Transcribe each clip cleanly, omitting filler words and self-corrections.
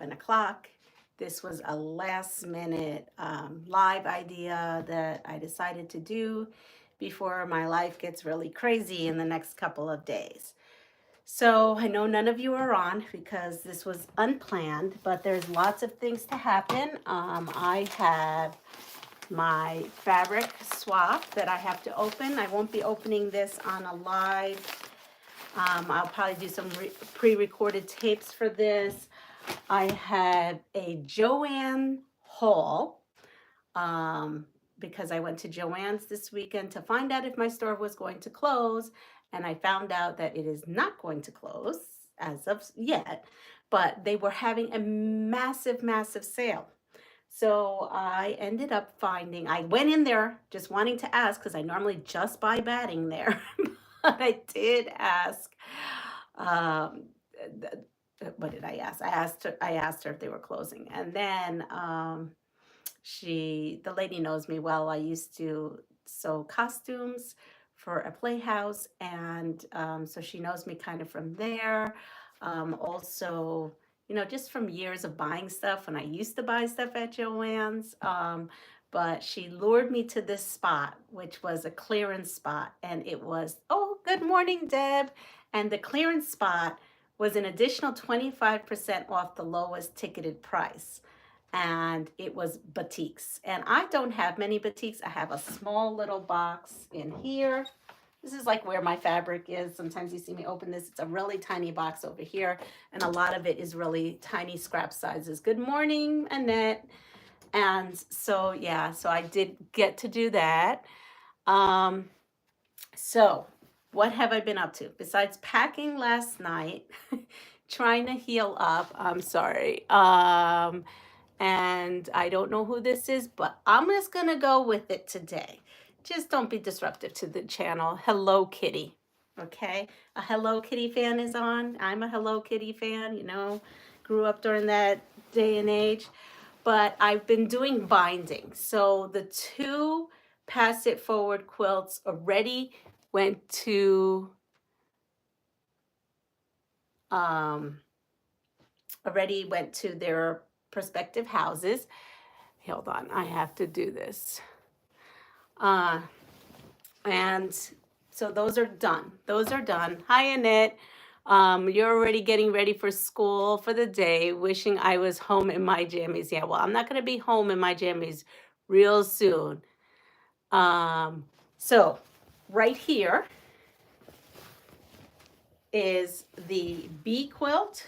11 o'clock. This was a last minute live idea that I decided to do before my life gets really crazy in the next couple of days. So I know none of you are on because this was unplanned, but there's lots of things to happen. I have my fabric swap that I have to open. I won't be opening this on a live. I'll probably do some pre-recorded tapes for this. I have a Joann haul because I went to Joann's this weekend to find out if my store was going to close, and I found out that it is not going to close as of yet, but they were having a massive, massive sale. So I ended up finding, I went in there just wanting to ask because I normally just buy batting there, but I did ask, um, what did I ask? I asked her if they were closing, and then the lady knows me well. I used to sew costumes for a playhouse, and so she knows me kind of from there. Also, just from years of buying stuff when I used to buy stuff at Joann's. But she lured me to this spot, which was a clearance spot, and it was, oh, good morning, Deb. And the clearance spot was an additional 25% off the lowest ticketed price. And it was batiks. And I don't have many batiks. I have a small little box in here. This is like where my fabric is. Sometimes you see me open this. It's a really tiny box over here. And a lot of it is really tiny scrap sizes. Good morning, Annette. And so, yeah, so I did get to do that. So what have I been up to? Besides packing last night, trying to heal up. I'm sorry. And I don't know who this is, but I'm just going to go with it today. Just don't be disruptive to the channel. Hello Kitty. Okay? A Hello Kitty fan is on. I'm a Hello Kitty fan, grew up during that day and age. But I've been doing binding. So the two Pass It Forward quilts already went to their prospective houses. Hold on, I have to do this. And so those are done. Hi, Annette. You're already getting ready for school for the day, wishing I was home in my jammies. Yeah, well, I'm not going to be home in my jammies real soon. So right here is the bee quilt.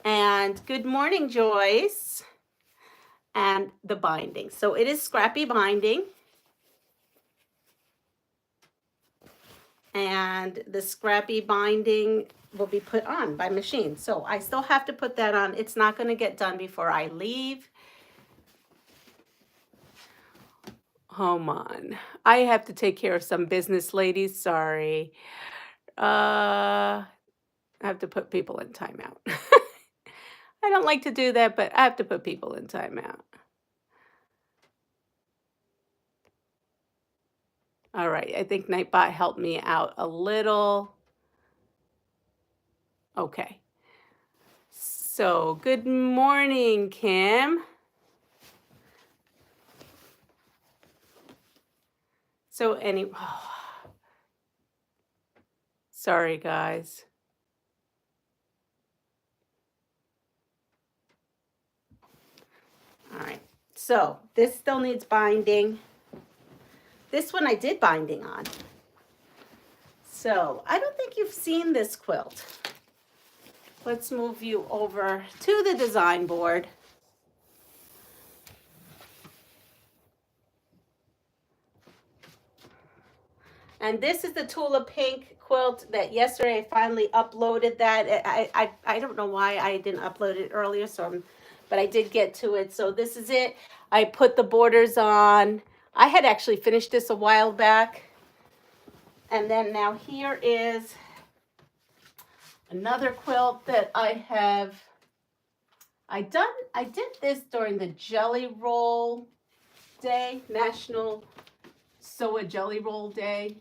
And good morning, Joyce. And the binding. So it is scrappy binding. And the scrappy binding will be put on by machine. So I still have to put that on. It's not going to get done before I leave. Come on. I have to take care of some business, ladies. Sorry. I have to put people in timeout. I don't like to do that, but I have to put people in timeout. All right, I think Nightbot helped me out a little. Okay. So, good morning, Kim. So, sorry, guys. All right, so this still needs binding. This one I did binding on. So I don't think you've seen this quilt. Let's move you over to the design board. And this is the Tula Pink quilt that yesterday I finally uploaded that. I don't know why I didn't upload it earlier, but I did get to it. So this is it. I put the borders on. I had actually finished this a while back. And then now here is another quilt that I have. I did this during the Jelly Roll Day, National Sew a Jelly Roll Day.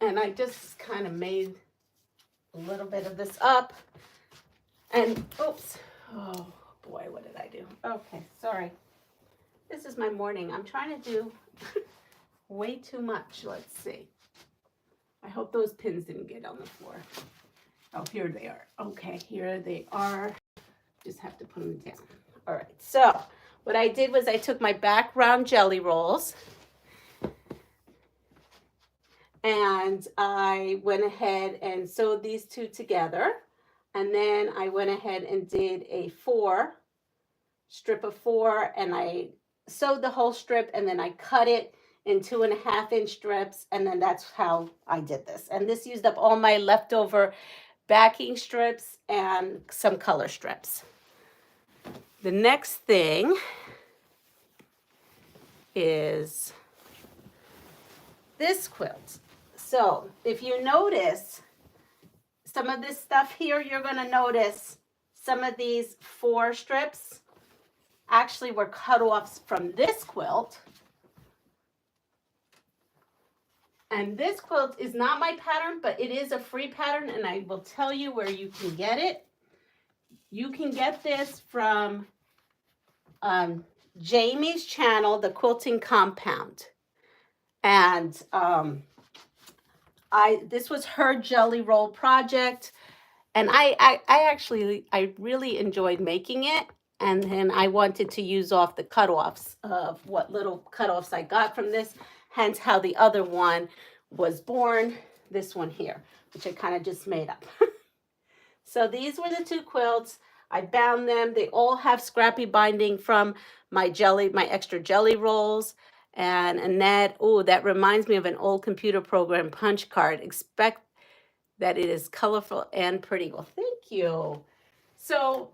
And I just kind of made a little bit of this up. And, oops, oh boy, what did I do? Okay, sorry. This is my morning. I'm trying to do way too much. Let's see. I hope those pins didn't get on the floor. Oh, here they are. Okay, here they are. Just have to put them down. All right, so what I did was I took my background jelly rolls and I went ahead and sewed these two together. And then I went ahead and did a strip of 4, and I sewed the whole strip, and then I cut it in 2.5-inch strips, and then that's how I did this. And this used up all my leftover backing strips and some color strips. The next thing is this quilt. So if you notice some of this stuff here, you're going to notice some of these 4 strips actually were cut off from this quilt. And this quilt is not my pattern, but it is a free pattern, and I will tell you where you can get it. You can get this from Jamie's channel, The Quilting Compound. And this was her jelly roll project. And I really enjoyed making it. And then I wanted to use off the cutoffs of what little cutoffs I got from this. Hence how the other one was born, this one here, which I kind of just made up. So these were the 2 quilts. I bound them. They all have scrappy binding from my extra jelly rolls. And Annette, oh, that reminds me of an old computer program punch card. Expect that it is colorful and pretty. Well, thank you. So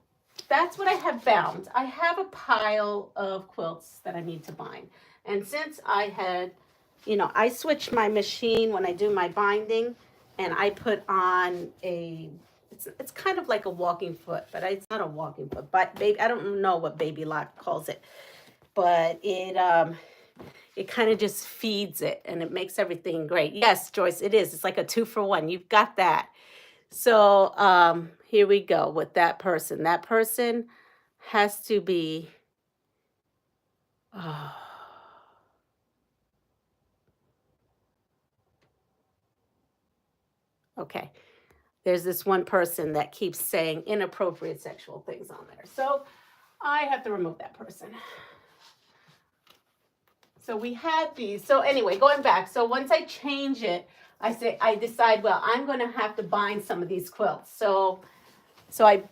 that's what I have bound. I have a pile of quilts that I need to bind. And since I had, I switch my machine when I do my binding, and I put on it's kind of like a walking foot, but it's not a walking foot. But I don't know what Baby Lock calls it, but it kind of just feeds it, and it makes everything great. Yes, Joyce, it is. It's like a 2-for-1. You've got that. So here we go with that person. That person has to be. Okay. There's this one person that keeps saying inappropriate sexual things on there. So I have to remove that person. So we had these. So anyway, going back. So once I change it, I decide, well, I'm going to have to bind some of these quilts. So I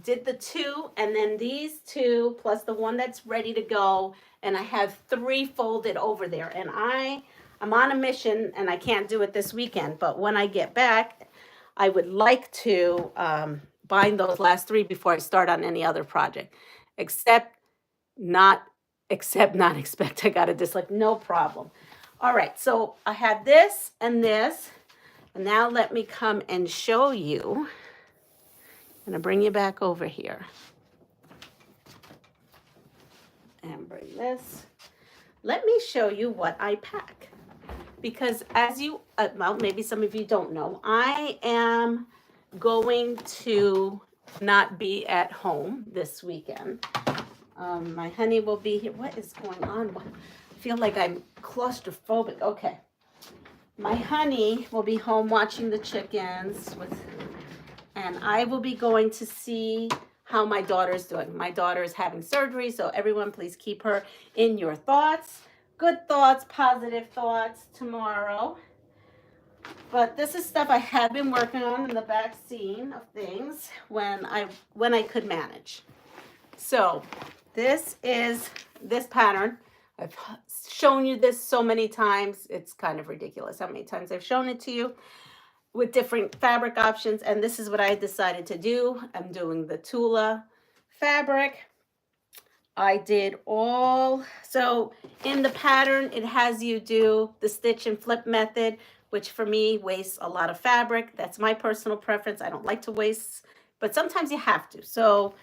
did the 2, and then these 2 plus the one that's ready to go, and I have 3 folded over there. And I'm on a mission, and I can't do it this weekend, but when I get back, I would like to bind those last 3 before I start on any other project. Not expect. I got a dislike, no problem. All right, so I had this and this, and now let me come and show you. I'm gonna bring you back over here and bring this. Let me show you what I pack, because as you, well, maybe some of you don't know, I am going to not be at home this weekend. My honey will be here. What is going on? I feel like I'm claustrophobic. Okay. My honey will be home watching the chickens and I will be going to see how my daughter's doing. My daughter is having surgery, so everyone please keep her in your thoughts. Good thoughts, positive thoughts tomorrow. But this is stuff I have been working on in the back scene of things when I could manage. So this is this pattern. I've shown you this so many times. It's kind of ridiculous how many times I've shown it to you with different fabric options. And this is what I decided to do. I'm doing the Tula fabric. I did so in the pattern, it has you do the stitch and flip method, which for me wastes a lot of fabric. That's my personal preference. I don't like to waste, but sometimes you have to. So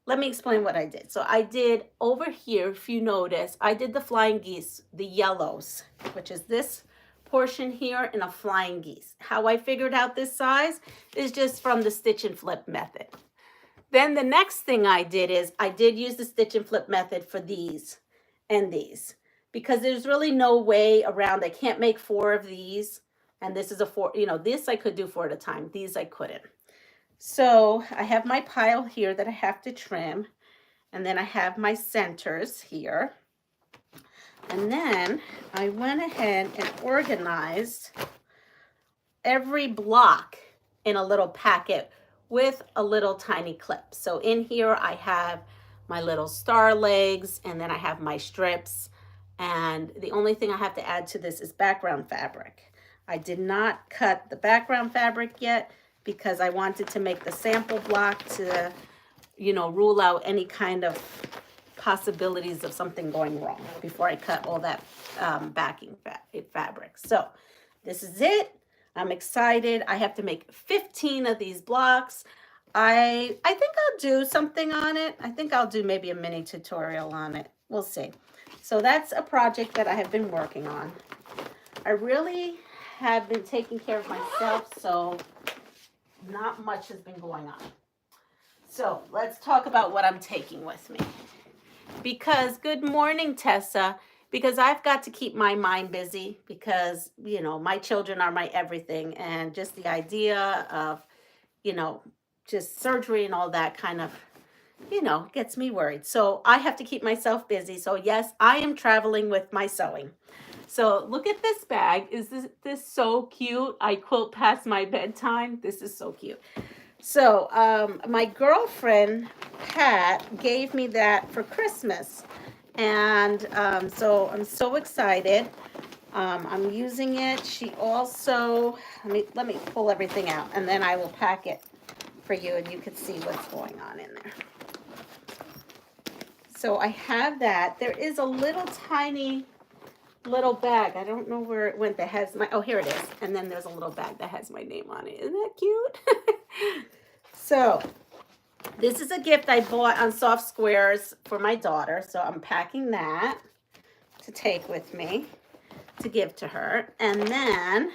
let me explain what I did. So I did over here, if you notice, I did the flying geese, the yellows, which is this portion here in a flying geese. How I figured out this size is just from the stitch and flip method. Then the next thing I did is I did use the stitch and flip method for these and these, because there's really no way around. I can't make 4 of these, and this is a 4, this I could do 4 at a time. These I couldn't. So I have my pile here that I have to trim, and then I have my centers here. And then I went ahead and organized every block in a little packet with a little tiny clip. So in here I have my little star legs, and then I have my strips, and the only thing I have to add to this is background fabric. I did not cut the background fabric yet because I wanted to make the sample block to, rule out any kind of possibilities of something going wrong before I cut all that backing fabric. So this is it. I'm excited. I have to make 15 of these blocks. I think I'll do something on it. I think I'll do maybe a mini tutorial on it. We'll see. So that's a project that I have been working on. I really have been taking care of myself, so not much has been going on. So let's talk about what I'm taking with me. Because, good morning, Tessa, because I've got to keep my mind busy because, my children are my everything. And just the idea of, just surgery and all that kind of, gets me worried. So I have to keep myself busy. So yes, I am traveling with my sewing. So look at this bag. Is this so cute? I quilt past my bedtime. This is so cute. So my girlfriend, Pat, gave me that for Christmas. And so I'm so excited. I'm using it. She also, let me pull everything out, and then I will pack it for you, and you can see what's going on in there. So I have that. There is a little tiny little bag. I don't know where it went that has my, oh, here it is. And then there's a little bag that has my name on it. Isn't that cute? So this is a gift I bought on Soft Squares for my daughter. So I'm packing that to take with me to give to her. And then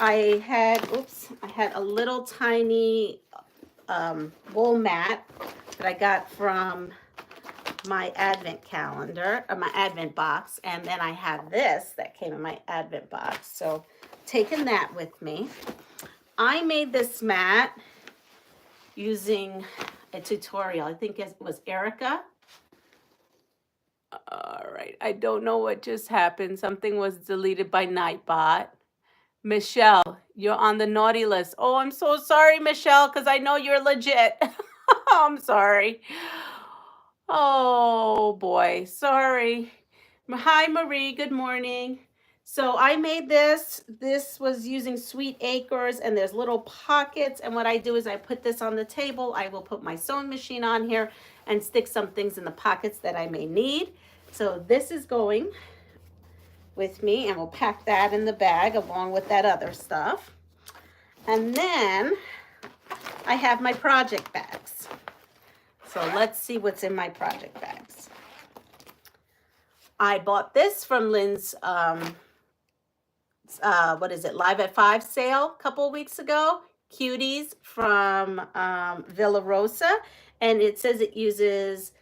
I had a little tiny wool mat that I got from my advent calendar, or my advent box. And then I have this that came in my advent box. So taking that with me. I made this mat using a tutorial. I think it was Erica. All right. I don't know what just happened. Something was deleted by Nightbot. Michelle, you're on the naughty list. Oh, I'm so sorry, Michelle, because I know you're legit. I'm sorry. Oh, boy. Sorry. Hi, Marie. Good morning. So I made this. This was using Sweet Acres, and there's little pockets. And what I do is I put this on the table. I will put my sewing machine on here and stick some things in the pockets that I may need. So this is going with me, and we'll pack that in the bag along with that other stuff. And then I have my project bags. So let's see what's in my project bags. I bought this from Lynn's, Live at 5 sale a couple of weeks ago. Cuties from Villa Rosa. And it says it uses,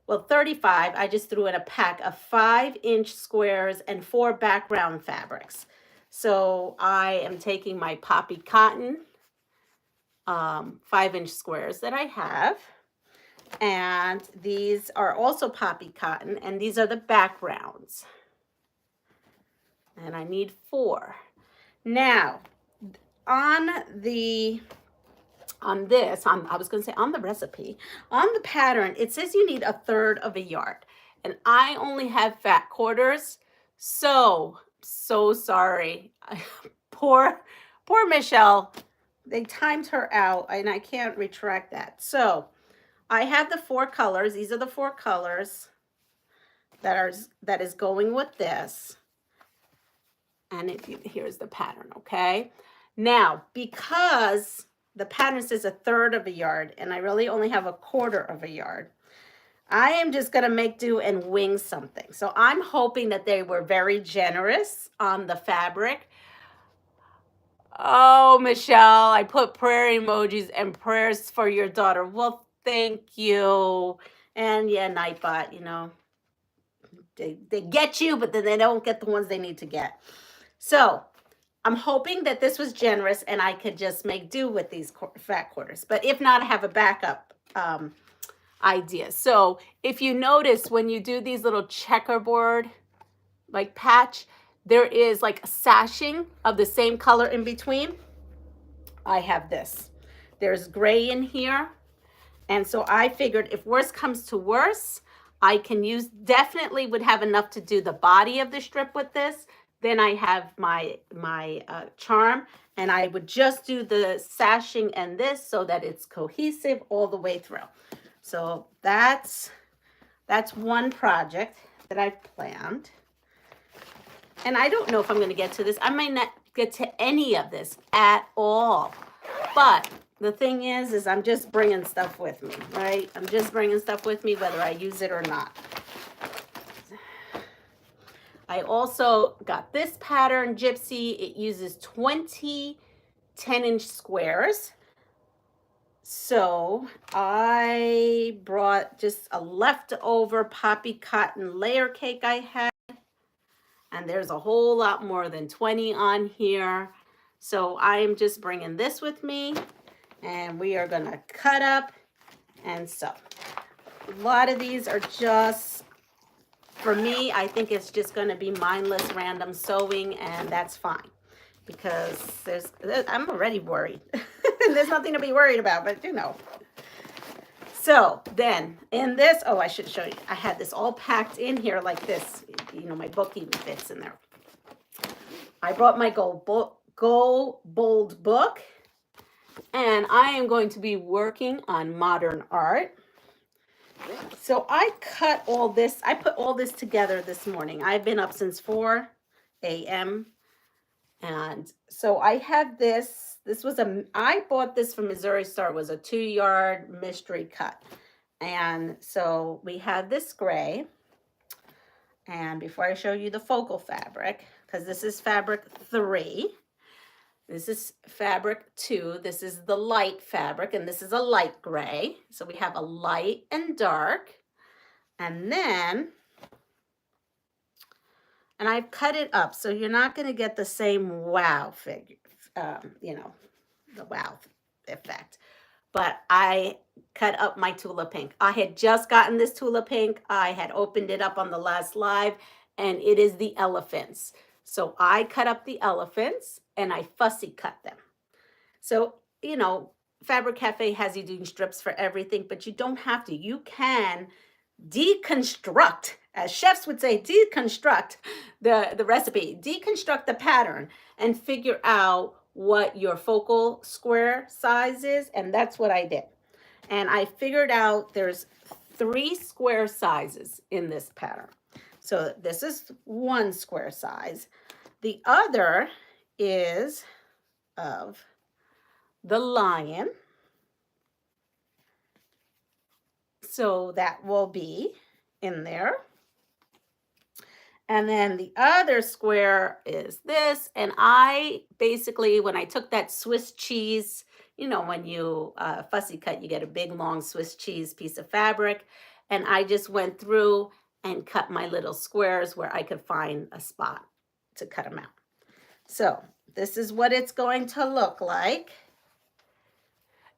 35. I just threw in a pack of 5-inch squares and 4 background fabrics. So I am taking my poppy cotton 5-inch squares that I have. And these are also poppy cotton, and these are the backgrounds. And I need 4. Now, on the recipe, on the pattern, it says you need 1/3 of a yard. And I only have fat quarters. So sorry. Poor Michelle. They timed her out, and I can't retract that. So I have the 4 colors. These are the 4 colors that is going with this. And here's the pattern, okay? Now, because the pattern says 1/3 of a yard, and I really only have 1/4 of a yard, I am just going to make do and wing something. So I'm hoping that they were very generous on the fabric. Oh, Michelle, I put prayer emojis and prayers for your daughter. Well, thank you. And yeah, Nightbot, they get you, but then they don't get the ones they need to get. So I'm hoping that this was generous and I could just make do with these fat quarters. But if not, I have a backup idea. So if you notice when you do these little checkerboard like patch, there is like a sashing of the same color in between. I have this. There's gray in here. And so I figured if worse comes to worse, I can use, definitely would have enough to do the body of the strip with this. Then I have my charm, and I would just do the sashing and this so that it's cohesive all the way through. So that's one project that I've planned. And I don't know if I'm going to get to this. I might not get to any of this at all. But the thing is I'm just bringing stuff with me, right? I'm just bringing stuff with me whether I use it or not. I also got this pattern, Gypsy. It uses 20 10-inch squares. So I brought just a leftover poppy cotton layer cake I had. And there's a whole lot more than 20 on here. So I'm just bringing this with me, and we are going to cut up and sew. A lot of these are just, for me, I think it's just going to be mindless random sewing, and that's fine because I'm already worried. There's nothing to be worried about, but So then in this, oh, I should show you. I had this all packed in here like this. My book even fits in there. I brought my Go Bold book, and I am going to be working on modern art. So I cut all this. I put all this together this morning. I've been up since 4 a.m. And so I have this. I bought this from Missouri Star. It was a 2-yard mystery cut. And so we have this gray. And before I show you the focal fabric, because this is fabric 3, this is fabric 2, this is the light fabric, and this is a light gray. So we have a light and dark. And then, and I've cut it up, so you're not going to get the same wow figure, the wow effect. But I cut up my Tula Pink. I had just gotten this Tula Pink. I had opened it up on the last live, and it is the elephants. So I cut up the elephants, and I fussy cut them. So, Fabric Cafe has you doing strips for everything, but you don't have to. You can deconstruct, as chefs would say, deconstruct the recipe, deconstruct the pattern, and figure out what your focal square size is, and that's what I did. And I figured out there's 3 square sizes in this pattern. So this is 1 square size. The other is of the lion. So that will be in there. And then the other square is this. And I basically, when I took that Swiss cheese, when you fussy cut, you get a big, long Swiss cheese piece of fabric. And I just went through and cut my little squares where I could find a spot to cut them out. So this is what it's going to look like.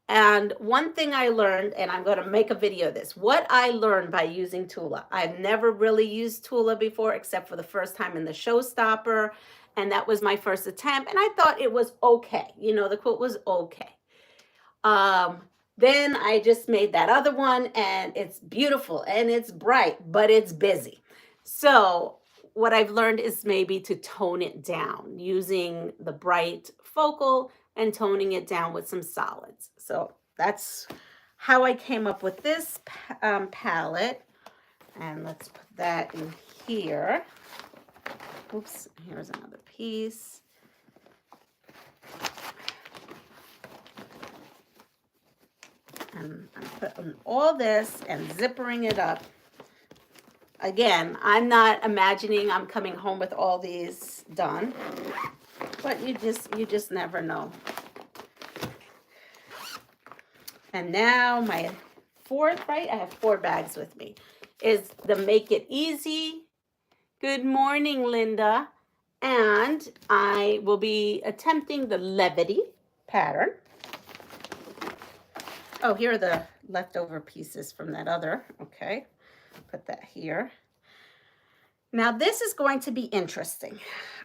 And one thing I learned, and I'm going to make a video of this, what I learned by using Tula. I've never really used Tula before, except for the first time in the Showstopper. And that was my first attempt. And I thought it was okay. The quilt was okay. Then I just made that other one, and it's beautiful and it's bright, but it's busy. So what I've learned is maybe to tone it down using the bright focal and toning it down with some solids. So that's how I came up with this palette. And let's put that in here. Oops, here's another piece. And I'm putting all this and zippering it up. Again, I'm not imagining I'm coming home with all these done. But you just never know. And now my fourth, right? I have 4 bags with me, is the Make It Easy. Good morning, Linda. And I will be attempting the Levity pattern. Oh, here are the leftover pieces from that other. Okay, put that here. Now this is going to be interesting.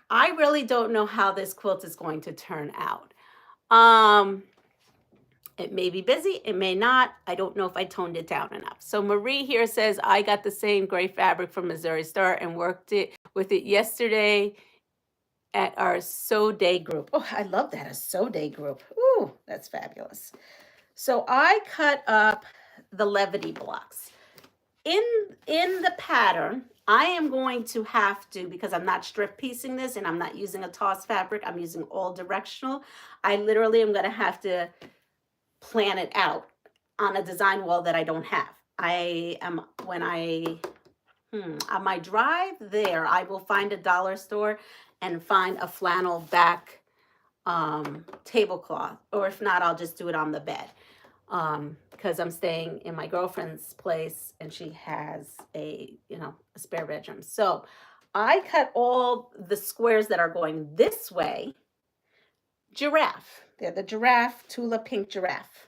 I really don't know how this quilt is going to turn out. It may be busy, it may not. I don't know if I toned it down enough. So Marie here says, I got the same gray fabric from Missouri Star and worked with it yesterday at our sew day group. Oh, I love that, a sew day group. Ooh, that's fabulous. So I cut up the Levity blocks. In the pattern, I am going to have to, because I'm not strip piecing this and I'm not using a toss fabric, I'm using all directional. I literally am going to have to plan it out on a design wall that I don't have. On my drive there, I will find a dollar store and find a flannel back tablecloth, or if not, I'll just do it on the bed. Because I'm staying in my girlfriend's place and she has a spare bedroom. So I cut all the squares that are going this way, giraffe. They're the giraffe, Tula Pink giraffe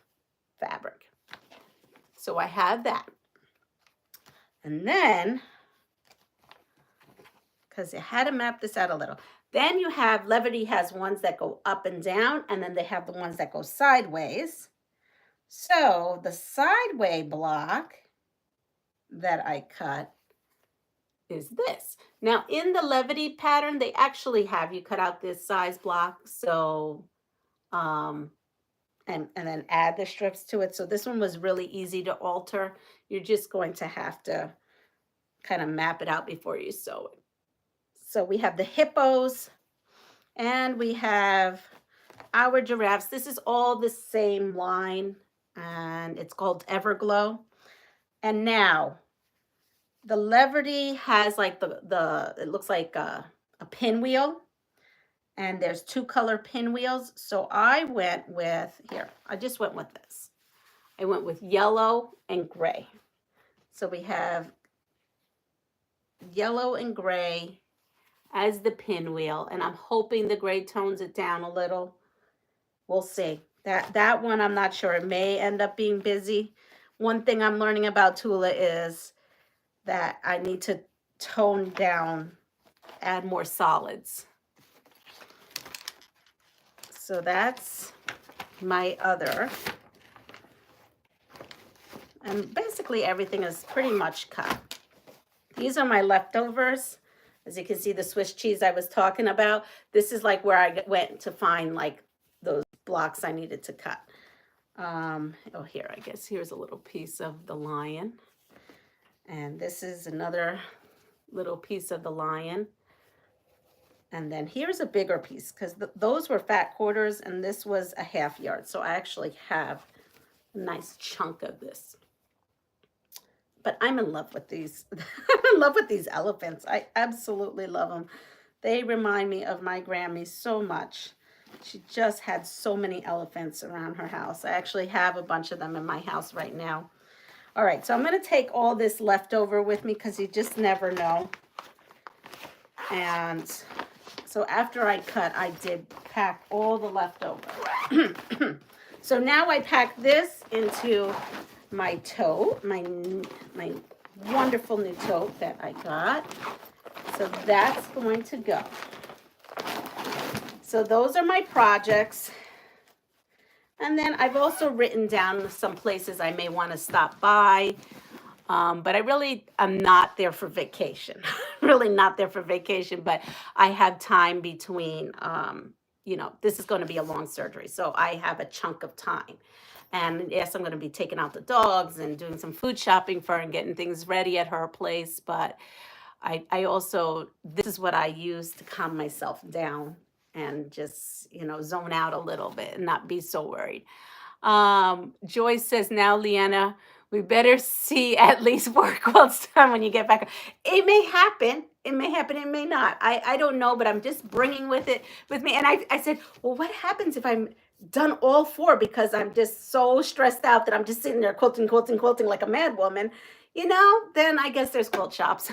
fabric. So I have that. And then, because I had to map this out a little, then you have, Levity has ones that go up and down, and then they have the ones that go sideways. So the sideway block that I cut is this. Now in the Levity pattern, they actually have you cut out this size block. So, and then add the strips to it. So this one was really easy to alter. You're just going to have to kind of map it out before you sew it. So we have the hippos and we have our giraffes. This is all the same line and it's called Everglow. And now the Levity has like it looks like a pinwheel. And there's 2 color pinwheels. So I went with, I just went with this. I went with yellow and gray. So we have yellow and gray as the pinwheel. And I'm hoping the gray tones it down a little. We'll see. That one, I'm not sure. It may end up being busy. One thing I'm learning about Tula is that I need to tone down, add more solids. So that's my other. And basically everything is pretty much cut. These are my leftovers. As you can see, the Swiss cheese I was talking about. This is like where I went to find like those blocks I needed to cut. Oh, here, I guess here's a little piece of the lion. And this is another little piece of the lion. And then here's a bigger piece because those were fat quarters and this was a ½ yard. So I actually have a nice chunk of this. But I'm in love with these. I'm in love with these elephants. I absolutely love them. They remind me of my Grammy so much. She just had so many elephants around her house. I actually have a bunch of them in my house right now. All right, so I'm going to take all this leftover with me because you just never know. And so after I cut, I did pack all the leftover. So now I pack this into my tote, my wonderful new tote that I got. So that's going to go. So those are my projects. And then I've also written down some places I may want to stop by. But I really am not there for vacation. Really not there for vacation, but I have time between, this is going to be a long surgery. So I have a chunk of time. And yes, I'm going to be taking out the dogs and doing some food shopping for her and getting things ready at her place. But I also, this is what I use to calm myself down and just, zone out a little bit and not be so worried. Joyce says, now, Leanna, we better see at least 4 quilts done when you get back. It may happen. It may happen, it may not. I don't know, but I'm just bringing with me. And I said, well, what happens if I'm done all 4 because I'm just so stressed out that I'm just sitting there quilting, quilting, quilting like a mad woman, you know? Then I guess there's quilt shops.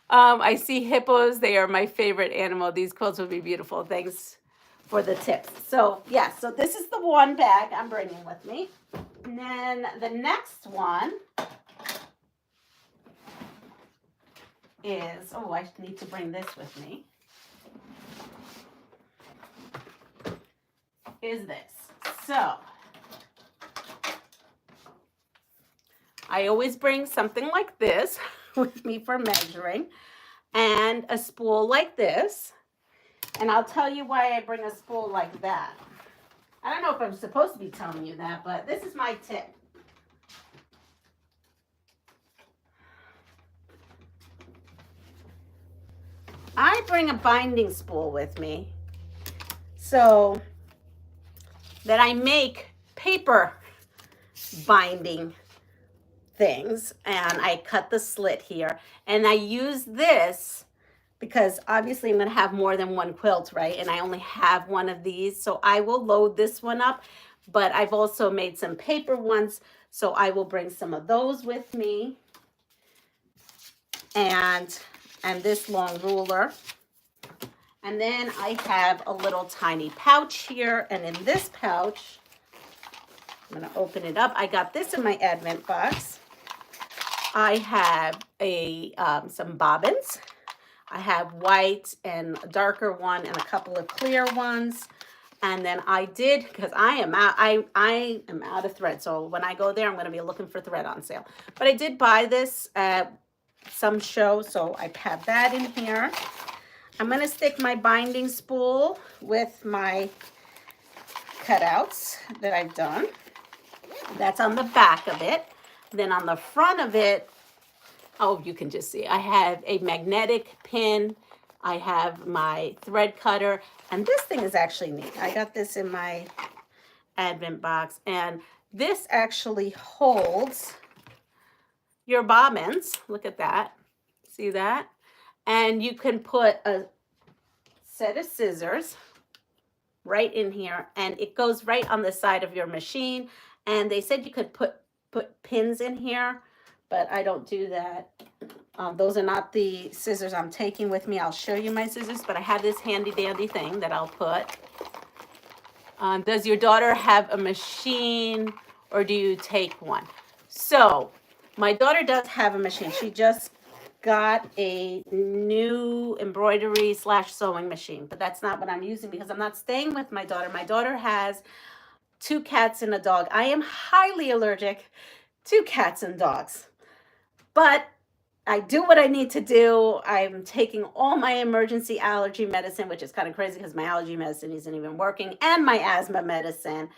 I see hippos. They are my favorite animal. These quilts would be beautiful. Thanks for the tips. So yeah, so this is the one bag I'm bringing with me. And then the next one is, oh, I need to bring this with me, is this. So I always bring something like this with me for measuring, and a spool like this. And I'll tell you why I bring a spool like that. I don't know if I'm supposed to be telling you that, but this is my tip. I bring a binding spool with me so that I make paper binding things, and I cut the slit here, and I use this because obviously I'm going to have more than one quilt, right? And I only have one of these, so I will load this one up, but I've also made some paper ones, so I will bring some of those with me, and this long ruler. And then I have a little tiny pouch here, and in this pouch, I'm going to open it up. I got this in my advent box. I have some bobbins. I have white and a darker one and a couple of clear ones. And then I did, because I am out of thread. So when I go there, I'm going to be looking for thread on sale. But I did buy this at some show, so I have that in here. I'm going to stick my binding spool with my cutouts that I've done. That's on the back of it. Then on the front of it, oh, you can just see, I have a magnetic pin. I have my thread cutter, and this thing is actually neat. I got this in my advent box, and this actually holds your bobbins. Look at that. See that? And you can put a set of scissors right in here, and it goes right on the side of your machine. And they said you could put pins in here, but I don't do that. Those are not the scissors I'm taking with me. I'll show you my scissors, but I have this handy dandy thing that I'll put. Does your daughter have a machine, or do you take one? So my daughter does have a machine. She just got a new embroidery / sewing machine, but that's not what I'm using because I'm not staying with my daughter. My daughter has 2 cats and a dog. I am highly allergic to cats and dogs, but I do what I need to do. I'm taking all my emergency allergy medicine, which is kind of crazy because my allergy medicine isn't even working, and my asthma medicine.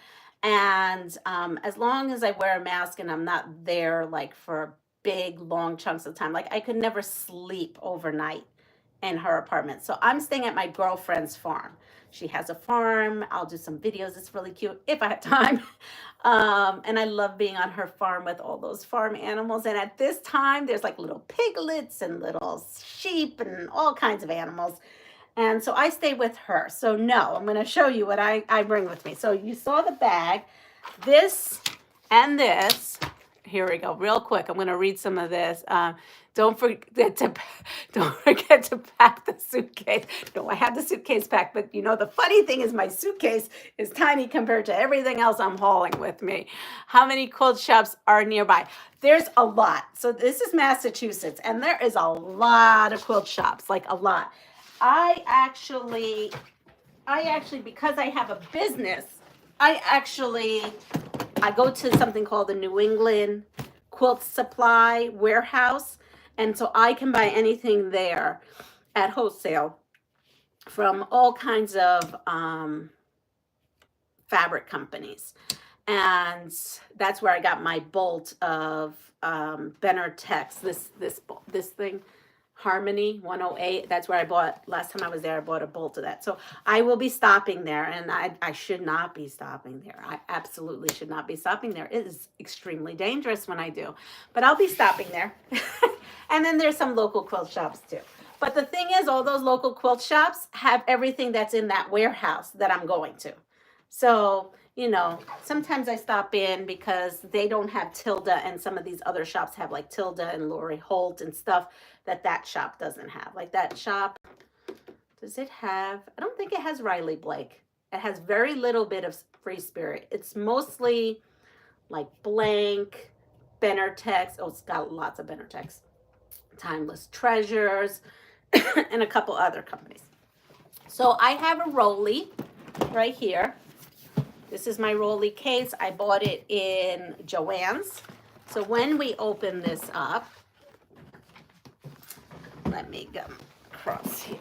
And as long as I wear a mask and I'm not there like for big, long chunks of time, like I could never sleep overnight in her apartment. So I'm staying at my girlfriend's farm. She has a farm. I'll do some videos. It's really cute if I have time. And I love being on her farm with all those farm animals. And at this time, there's like little piglets and little sheep and all kinds of animals. And so I stay with her. So no, I'm going to show you what I bring with me. So you saw the bag, this and this. Here we go, real quick. I'm going to read some of this. Don't forget to pack the suitcase. No, I have the suitcase packed, but you know, the funny thing is my suitcase is tiny compared to everything else I'm hauling with me. How many quilt shops are nearby? There's a lot. So this is Massachusetts, and there is a lot of quilt shops, like a lot. I actually, because I have a business, I go to something called the New England Quilt Supply Warehouse. And so I can buy anything there at wholesale from all kinds of fabric companies. And that's where I got my bolt of Benner Tex, this thing, Harmony 108. That's where I bought, last time I was there, I bought a bolt of that. So I will be stopping there, and I should not be stopping there. I absolutely should not be stopping there. It is extremely dangerous when I do, but I'll be stopping there. And then there's some local quilt shops too. But the thing is, all those local quilt shops have everything that's in that warehouse that I'm going to. So, you know, sometimes I stop in because they don't have Tilda, and some of these other shops have like Tilda and Lori Holt and stuff that shop doesn't have. Like that shop, does it have, I don't think it has Riley Blake. It has very little bit of Free Spirit. It's mostly like Blank, Benartex. Oh, it's got lots of Benartex. Timeless Treasures, and a couple other companies. So I have a Rolly right here. This is my Rolly case. I bought it in Joann's. So when we open this up, let me go across here.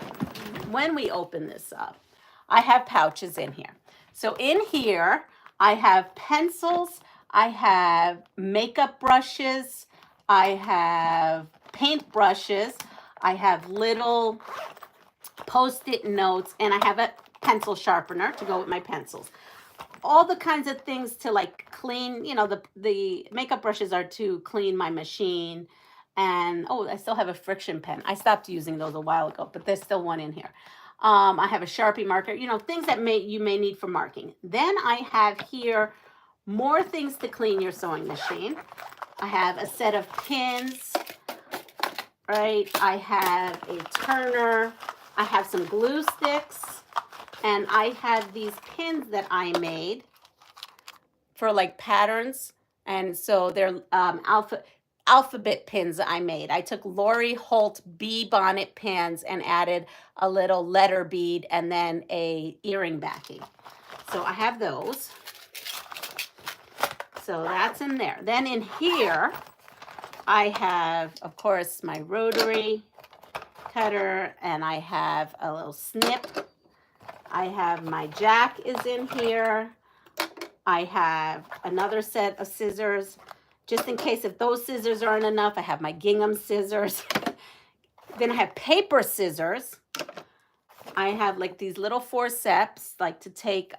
When we open this up, I have pouches in here. So in here, I have pencils, I have makeup brushes, I have paint brushes, I have little Post-it notes, and I have a pencil sharpener to go with my pencils. All the kinds of things to like clean, you know, the makeup brushes are to clean my machine. And oh, I still have a friction pen. I stopped using those a while ago, but there's still one in here. I have a Sharpie marker, you know, things that you may need for marking. Then I have here more things to clean your sewing machine. I have a set of pins, right? I have a turner. I have some glue sticks, and I have these pins that I made for like patterns. And so they're alphabet pins I made. I took Lori Holt bee bonnet pins and added a little letter bead and then a earring backing. So I have those. So that's in there. Then in here, I have, of course, my rotary cutter, and I have a little snip. I have my jack is in here. I have another set of scissors. Just in case if those scissors aren't enough, I have my gingham scissors. Then I have paper scissors. I have like these little forceps, like to take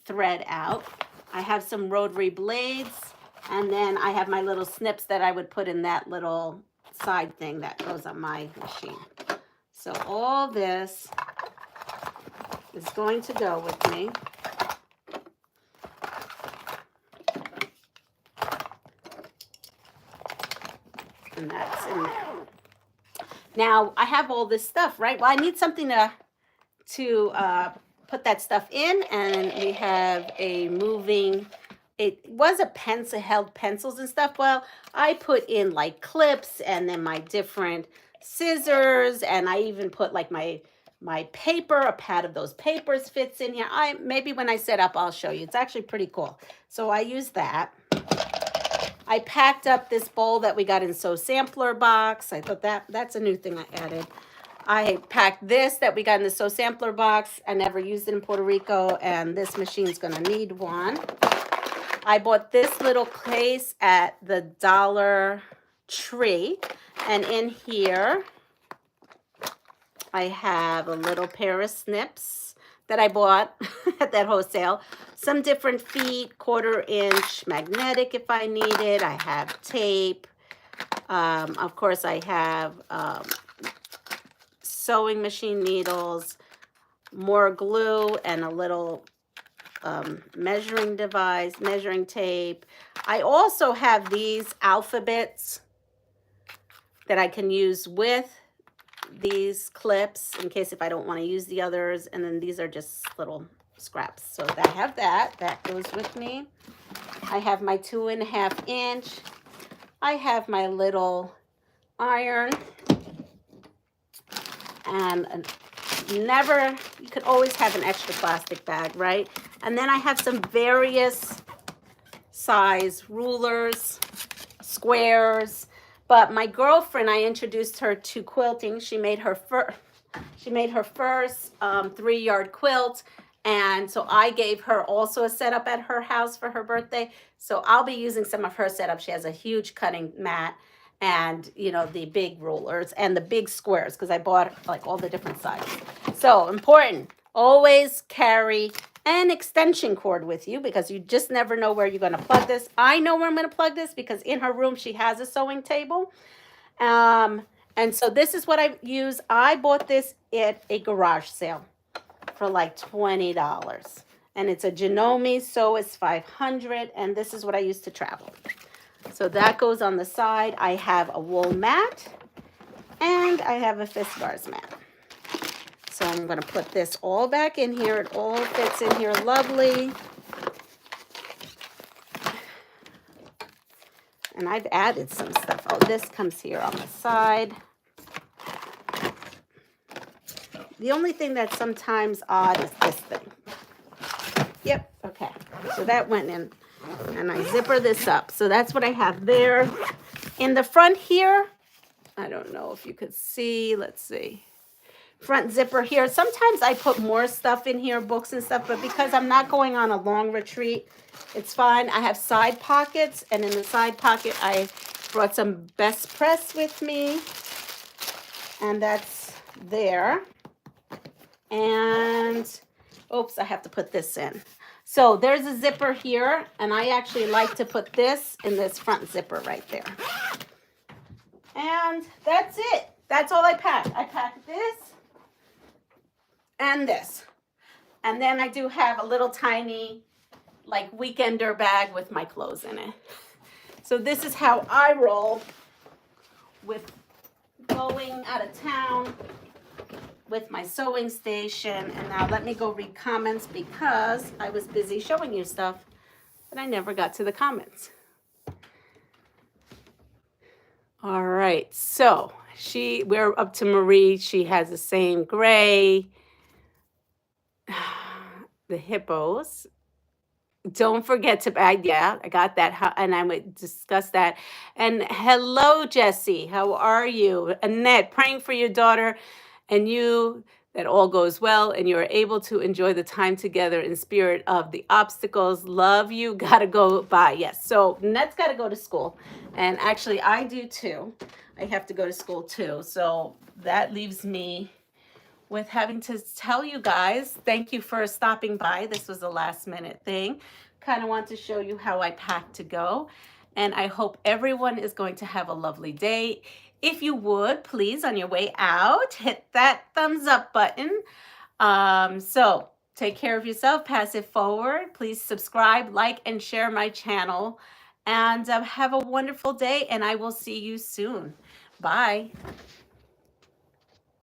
thread out. I have some rotary blades. And then I have my little snips that I would put in that little side thing that goes on my machine. So all this is going to go with me. And that's in there. Now I have all this stuff, right? Well, I need something to put that stuff in, and we have a moving. It was a pencil, held pencils and stuff. Well, I put in like clips and then my different scissors, and I even put like my paper, a pad of those papers fits in here. Maybe when I set up, I'll show you. It's actually pretty cool. So I use that. I packed up this bowl that we got in Sew Sampler box. I thought that's a new thing I added. I packed this that we got in the Sew Sampler box. I never used it in Puerto Rico, and this machine's gonna need one. I bought this little case at the Dollar Tree, and in here I have a little pair of snips that I bought at that wholesale. Some different feet, 1/4 inch magnetic if I need it. I have tape. Of course, I have sewing machine needles, more glue, and a little measuring device, measuring tape. I also have these alphabets that I can use with these clips in case if I don't want to use the others. And then these are just little scraps. So I have that goes with me. I have my 2.5 inch. I have my little iron, and you could always have an extra plastic bag, right? And then I have some various size rulers, squares. But my girlfriend, I introduced her to quilting. She made her first 3-yard quilt. And so I gave her also a setup at her house for her birthday. So I'll be using some of her setup. She has a huge cutting mat and, you know, the big rulers and the big squares, because I bought like all the different sizes. So important, always carry an extension cord with you, because you just never know where you're going to plug this. I know where I'm going to plug this because in her room she has a sewing table, And so this is what I use. I bought this at a garage sale for like $20. And it's a Janome, so it's 500. And this is what I use to travel. So that goes on the side. I have a wool mat and I have a Fiskars mat. So I'm going to put this all back in here. It all fits in here lovely. And I've added some stuff. Oh, this comes here on the side. The only thing that's sometimes odd is this thing. Yep, okay. So that went in. And I zipper this up. So that's what I have there. In the front here, I don't know if you could see. Let's see. Front zipper here. Sometimes I put more stuff in here, books and stuff, but because I'm not going on a long retreat, it's fine. I have side pockets, and in the side pocket, I brought some Best Press with me, and that's there. And, oops, I have to put this in. So there's a zipper here, and I actually like to put this in this front zipper right there. And that's it. That's all I pack. I pack this and this. And then I do have a little tiny, like, weekender bag with my clothes in it. So this is how I roll with going out of town with my sewing station. And now let me go read comments because I was busy showing you stuff, but I never got to the comments. All right, so we're up to Marie. She has the same gray. The hippos. Don't forget to, yeah, I got that, and I would discuss that. And hello, Jessie, how are you? Annette, praying for your daughter and you that all goes well and you're able to enjoy the time together in spirit of the obstacles. Love you, gotta go, bye. Yes, so Annette's gotta go to school. And actually, I do too. I have to go to school too. So that leaves me with having to tell you guys, thank you for stopping by. This was a last minute thing. Kind of want to show you how I pack to go. And I hope everyone is going to have a lovely day. If you would, please, on your way out, hit that thumbs up button. So take care of yourself, pass it forward. Please subscribe, like, and share my channel. And have a wonderful day, and I will see you soon. Bye.